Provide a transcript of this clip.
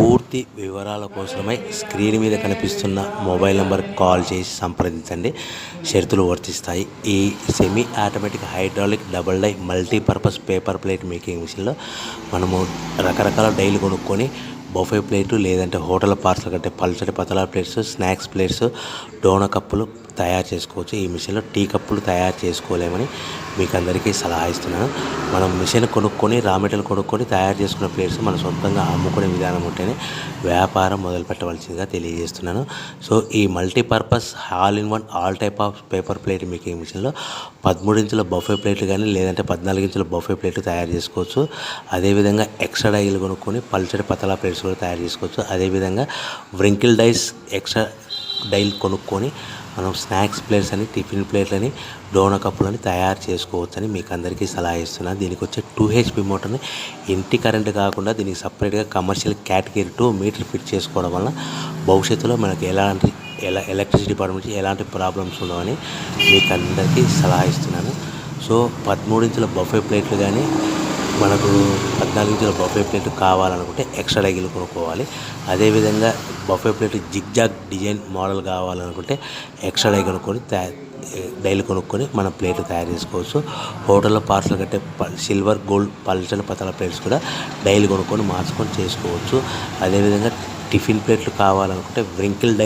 పూర్తి వివరాల కోసమై స్క్రీన్ మీద కనిపిస్తున్న మొబైల్ నంబర్కి కాల్ చేసి సంప్రదించండి. షరతులు వర్తిస్తాయి. ఈ semi automatic hydraulic double die multipurpose paper plate making మిషన్లో మనము రకరకాల డైలు కొనుక్కొని బఫే ప్లేటు లేదంటే హోటల్ పార్సల్ కంటే పల్చటి పతలా ప్లేట్స్, స్నాక్స్ ప్లేట్స్, డోనా కప్పులు తయారు చేసుకోవచ్చు. ఈ మిషన్లో టీ కప్పులు తయారు చేసుకోలేమని మీకు అందరికీ సలహా ఇస్తున్నాను. మనం మిషన్ కొనుక్కొని రా మెటీరియల్ కొనుక్కొని తయారు చేసుకున్న ప్లేట్స్ మనం సొంతంగా అమ్ముకునే విధానం ఉంటేనే వ్యాపారం మొదలు పెట్టవలసిందిగా తెలియజేస్తున్నాను. సో ఈ multipurpose all in one all type of paper plate making మిషన్లో 13 ఇంచుల బఫే ప్లేట్లు కానీ లేదంటే 14 ఇంచుల బఫే ప్లేట్లు తయారు చేసుకోవచ్చు. అదేవిధంగా ఎక్స్ట్రా డైలు కొనుక్కొని పల్చటి పతలా ప్లేట్స్ కూడా తయారు చేసుకోవచ్చు. అదేవిధంగా వ్రింకిల్ డైస్ ఎక్స్ట్రా డైలు కొనుక్కొని మనం స్నాక్స్ ప్లేట్స్ అని, టిఫిన్ ప్లేట్లని, డోనా కప్పులని తయారు చేసుకోవచ్చని మీకు అందరికీ సలహా ఇస్తున్నాను. దీనికి వచ్చే 2 HP మోటార్ని ఇంటి కరెంట్ కాకుండా దీనికి సపరేట్గా కమర్షియల్ కేటగిరీ 2 మీటర్ ఫిట్ చేసుకోవడం వల్ల భవిష్యత్తులో మనకి ఎలక్ట్రిసిటీ డిపార్ట్మెంట్ ఎలాంటి ప్రాబ్లమ్స్ ఉండవని మీకు అందరికీ సలహా ఇస్తున్నాను. సో 13 ఇంచుల బఫే ప్లేట్లు కానీ మనకు 14 ఇంచుల బఫే ప్లేట్ కావాలనుకుంటే ఎక్స్ట్రా డైలు కొనుక్కోవాలి. అదేవిధంగా buffet plate zigzag design model కావాలనుకుంటే ఎక్స్ట్రా డైలు కొనుక్కొని మనం ప్లేట్లు తయారు చేసుకోవచ్చు. హోటల్లో పార్సల్ కట్టే సిల్వర్, గోల్డ్ పల్చని పతల ప్లేట్స్ కూడా డైలు కొనుక్కొని మార్చుకొని చేసుకోవచ్చు. అదేవిధంగా టిఫిన్ ప్లేట్లు కావాలనుకుంటే వ్రింకిల్